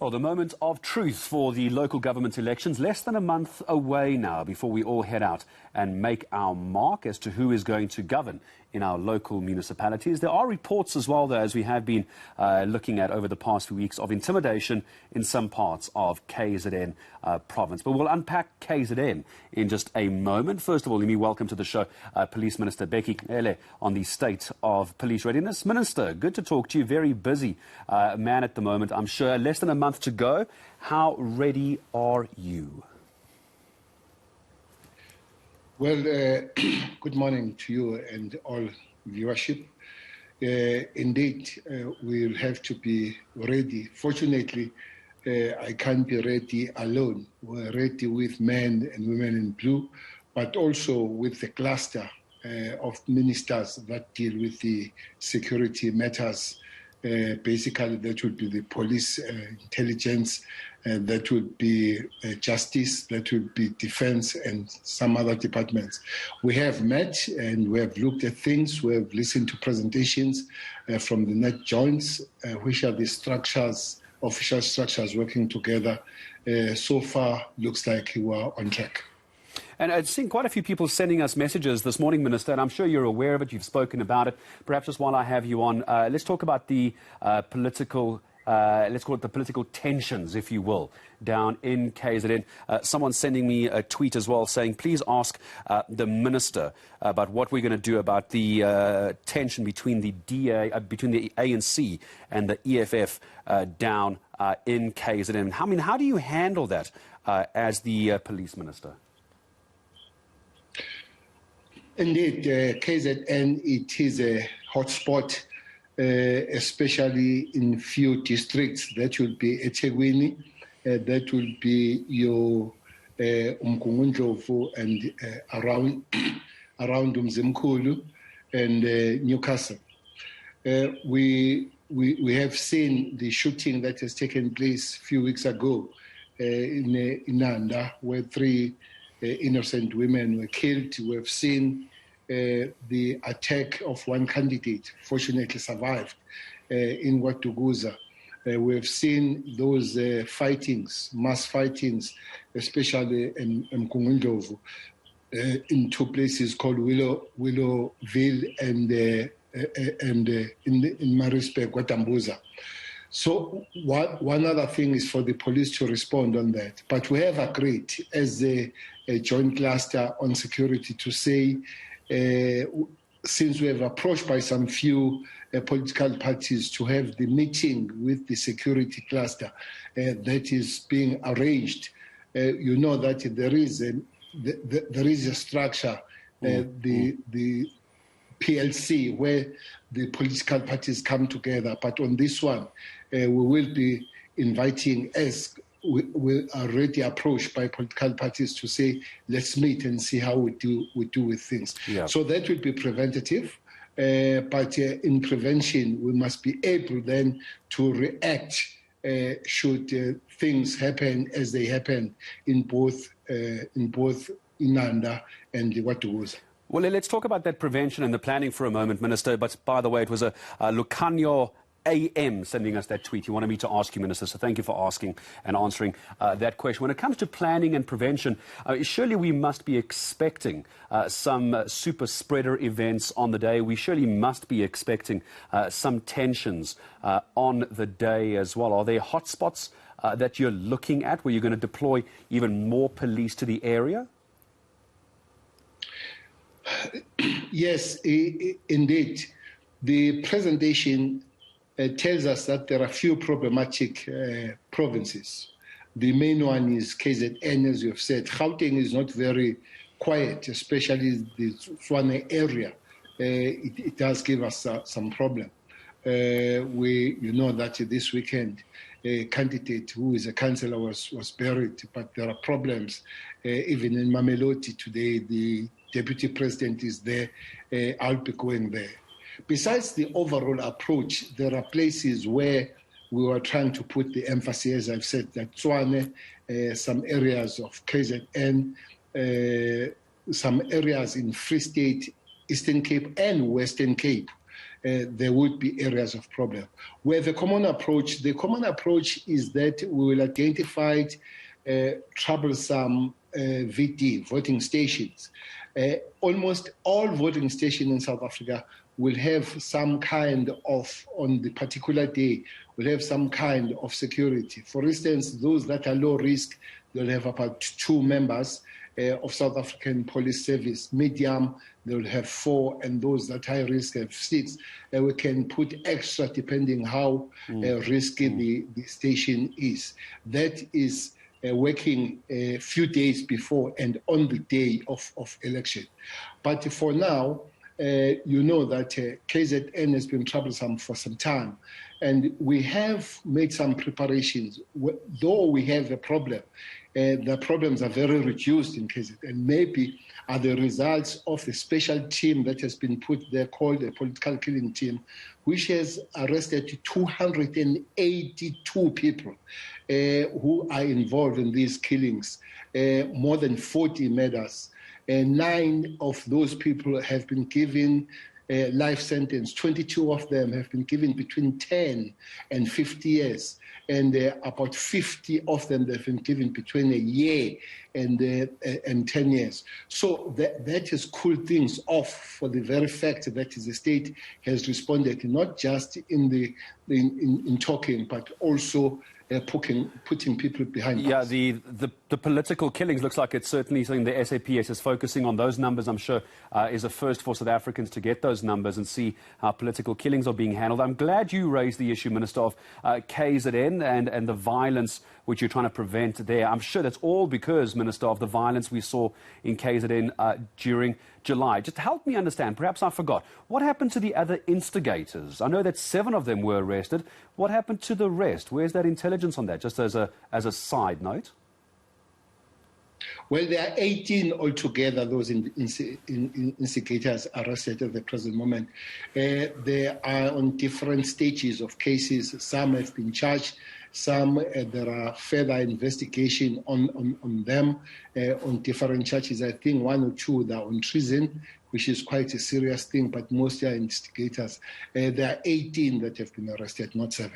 Well, the moment of truth for the local government elections, less than a month away now before we all head out and make our mark as to who is going to govern in our local municipalities. There are reports as well, though, as we have been looking at over the past few weeks, of intimidation in some parts of KZN province. But we'll unpack KZN in just a moment. First of all, let me welcome to the show Police Minister Bheki Cele on the state of police readiness. Minister, good to talk to you. Very busy man at the moment, I'm sure. Less than a month to go. How ready are you? Well, good morning to you and all viewership. Indeed, we'll have to be ready. Fortunately, I can't be ready alone. We're ready with men and women in blue, but also with the cluster of ministers that deal with the security matters. Basically, that would be the police, intelligence, that would be justice, that would be defense, and some other departments. We have met and we have looked at things. We have listened to presentations from the net joints, which are the structures, official structures working together. So far, looks like we are on track. And I've seen quite a few people sending us messages this morning, Minister, and I'm sure you're aware of it, you've spoken about it. Perhaps just while I have you on, let's talk about the political, let's call it the political tensions, if you will, down in KZN. Someone's sending me a tweet as well saying, please ask the Minister about what we're going to do about the tension between the between the ANC and the EFF down in KZN. How do you handle that as the Police Minister? Indeed, KZN, it is a hotspot, especially in few districts. That will be eThekwini, that will be your Umgungundlovu and around Umzimkhulu and Newcastle. We have seen the shooting that has taken place a few weeks ago in Nanda, where 3 innocent women were killed. We have seen the attack of one candidate, fortunately survived, in Watuguza. We have seen those fightings, mass fightings, especially in Mkungundlovu, in 2 places called Willowville and in Maritzburg, Guatambuza. So one other thing is for the police to respond on that. But we have agreed as a joint cluster on security to say, since we have approached by some few political parties to have the meeting with the security cluster that is being arranged, you know that there is a structure, the PLC, where the political parties come together. But on this one, we will be inviting, as we are already approached by political parties, to say, let's meet and see how we do with things. Yeah. So that will be preventative. But in prevention, we must be able then to react should things happen as they happen in both Inanda and Watuguza. Well, let's talk about that prevention and the planning for a moment, Minister. But by the way, it was a Lucanio AM sending us that tweet. He wanted me to ask you, Minister, so thank you for asking and answering that question. When it comes to planning and prevention, surely we must be expecting some super spreader events on the day. We surely must be expecting some tensions on the day as well. Are there hotspots that you're looking at where you're going to deploy even more police to the area? Yes, indeed. The presentation tells us that there are few problematic provinces. The main one is KZN, as you have said. Gauteng is not very quiet, especially the Swane area. It does give us some problem. You know that this weekend a candidate who is a councillor was buried, but there are problems. Even in Mamelodi today, the Deputy President is there. I'll be going there. Besides the overall approach, there are places where we were trying to put the emphasis, as I've said, that Tshwane, some areas of KZN, some areas in Free State, Eastern Cape and Western Cape. there would be areas of problem. Where the common approach is that we will identify troublesome VT, voting stations. Almost all voting stations in South Africa will have some kind of, on the particular day, will have some kind of security. For instance, those that are low risk, they'll have about 2 members of South African Police Service. Medium, they'll have 4, and those that high risk have 6. And we can put extra depending how risky the station is. That is working a few days before and on the day of election. But for now, you know that KZN has been troublesome for some time, and we have made some preparations. Though we have a problem, the problems are very reduced in KZN, maybe are the results of a special team that has been put there called a political killing team, which has arrested 282 people who are involved in these killings, more than 40 murders. 9 of those people have been given life sentence. 22 of them have been given between 10 and 50 years. And about 50 of them have been given between a year and 10 years. So that has cooled things off for the very fact that the state has responded, not just in talking, but also putting people behind bars. Yeah, the political killings looks like it's certainly something the SAPS is focusing on. Those numbers, I'm sure, is a first for South Africans to get those numbers and see how political killings are being handled. I'm glad you raised the issue, Minister, of KZN and the violence which you're trying to prevent there. I'm sure that's all because, Minister, of the violence we saw in KZN during July. Just help me understand, perhaps I forgot, what happened to the other instigators? I know that 7 of them were arrested. What happened to the rest? Where's that intelligence on that, just as a side note? Well, there are 18 altogether, those instigators arrested at the present moment. They are on different stages of cases. Some have been charged. Some, there are further investigation on them on different charges. I think 1 or 2 that are on treason, which is quite a serious thing, but mostly are instigators. There are 18 that have been arrested, not 7.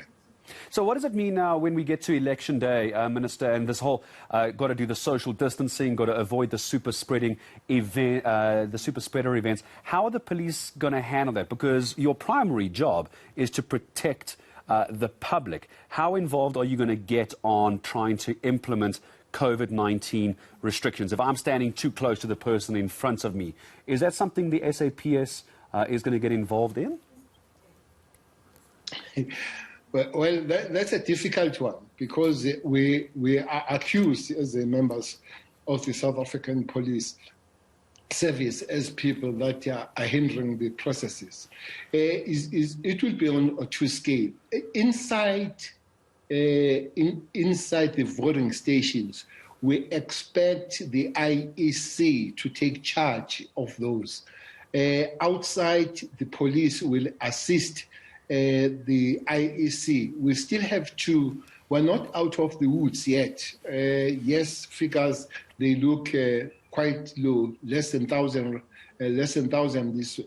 So what does it mean now when we get to election day, Minister, and this whole got to do the social distancing, got to avoid the super spreading event, the super spreader events? How are the police going to handle that? Because your primary job is to protect the public. How involved are you going to get on trying to implement COVID-19 restrictions? If I'm standing too close to the person in front of me, is that something the SAPS is going to get involved in? Well, that's a difficult one because we are accused as the members of the South African Police Service as people that are hindering the processes. It will be on a 2 scale. Inside the voting stations, we expect the IEC to take charge of those. Outside, the police will assist the IEC. We still have to, we're not out of the woods yet. Yes, figures, they look quite low, less than 1,000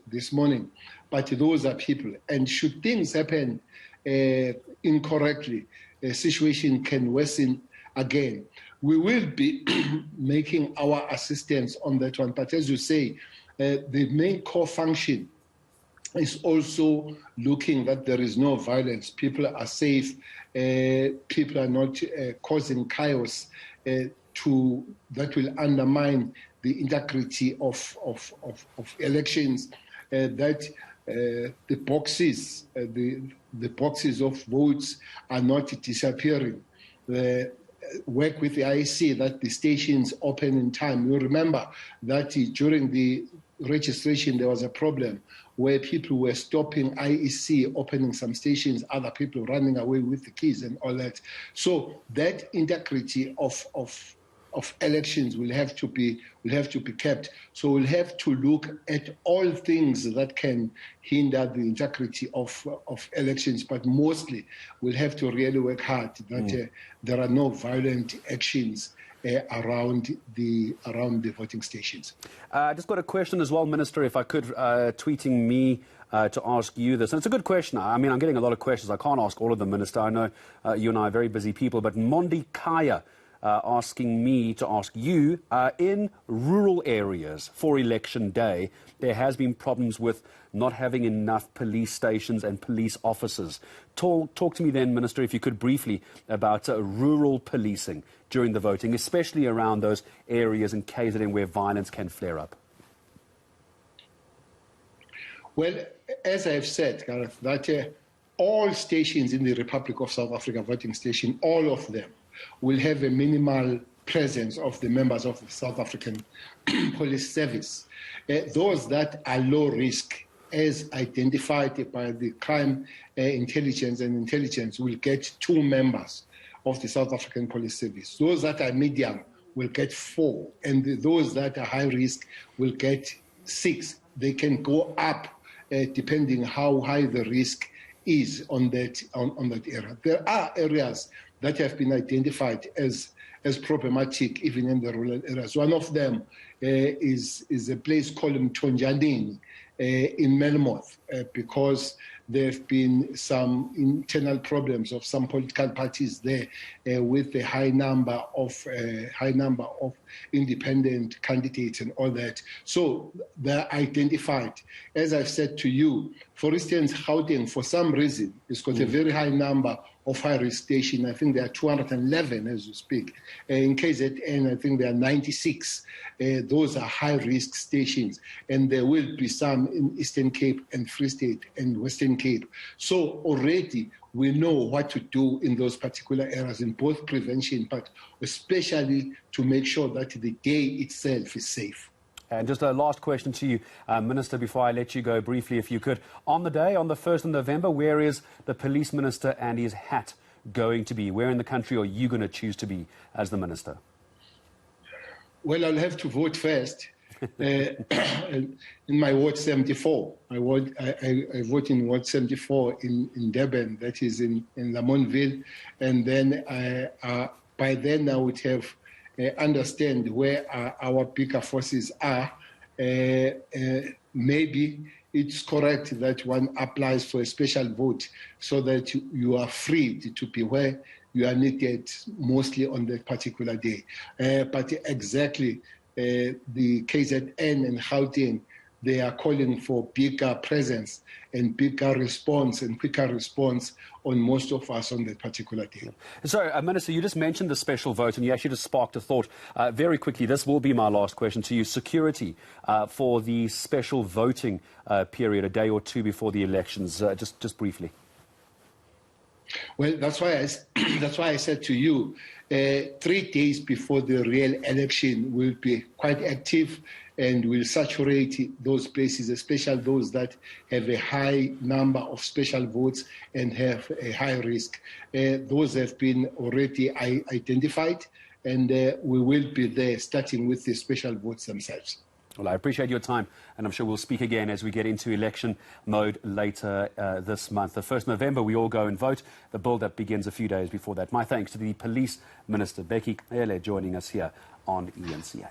this morning. But those are people. And should things happen incorrectly, a situation can worsen again. We will be making our assistance on that one. But as you say, the main core function is also looking that there is no violence. People are safe. People are not causing chaos that will undermine the integrity of elections. That the boxes of votes are not disappearing. Work with the IEC that the stations open in time. You remember that during the registration there was a problem where people were stopping IEC opening some stations, other people running away with the keys and all that. So that integrity of of elections will have to be kept. So we'll have to look at all things that can hinder the integrity of elections, but mostly we'll have to really work hard that there are no violent actions around the voting stations. I just got a question as well, Minister, if I could, tweeting me to ask you this. And it's a good question. I mean, I'm getting a lot of questions. I can't ask all of them, Minister. I know you and I are very busy people, but Mondi Kaya asking me to ask you, in rural areas for election day, there has been problems with not having enough police stations and police officers. Talk to me then, Minister, if you could briefly, about rural policing during the voting, especially around those areas in KZN where violence can flare up. Well, as I've said, Gareth, that all stations in the Republic of South Africa, voting station, all of them, will have a minimal presence of the members of the South African Police Service. Those that are low risk, as identified by the crime intelligence and intelligence, will get 2 members of the South African Police Service. Those that are medium will get 4, and those that are high risk will get 6. They can go up depending how high the risk is on that area. There are areas that have been identified as problematic even in the rural areas. One of them is a place called Mtonjanini in Melmoth, because there have been some internal problems of some political parties there with a high number of independent candidates and all that. So they're identified. As I've said to you, for instance, Gauteng, for some reason, it's got a very high number of high-risk stations. I think there are 211 as we speak. In KZN, I think there are 96. Those are high-risk stations. And there will be some in Eastern Cape and Free State and Western Cape. So already we know what to do in those particular areas in both prevention, but especially to make sure that the day itself is safe. And just a last question to you, Minister, before I let you go briefly, if you could. On the day, on the 1st of November, where is the Police Minister and his hat going to be? Where in the country are you going to choose to be as the Minister? Well, I'll have to vote first. In my Ward 74. I vote in Ward 74 in Durban, that is in Lamontville. And then by then I would have understand where our bigger forces are. Maybe it's correct that one applies for a special vote so that you are free to be where you are needed mostly on that particular day. But exactly the KZN and Gauteng, they are calling for bigger presence and bigger response and quicker response on most of us on that particular day. So, Minister, you just mentioned the special vote and you actually just sparked a thought. Very quickly, this will be my last question to you. Security for the special voting period, a day or 2 before the elections, just briefly. Well, that's why I said to you, 3 days before the real election, will be quite active and will saturate those places, especially those that have a high number of special votes and have a high risk. Those have been already identified, and we will be there, starting with the special votes themselves. Well, I appreciate your time, and I'm sure we'll speak again as we get into election mode later this month. The 1st of November, we all go and vote. The build-up begins a few days before that. My thanks to the Police Minister, Bheki Cele, joining us here on eNCA.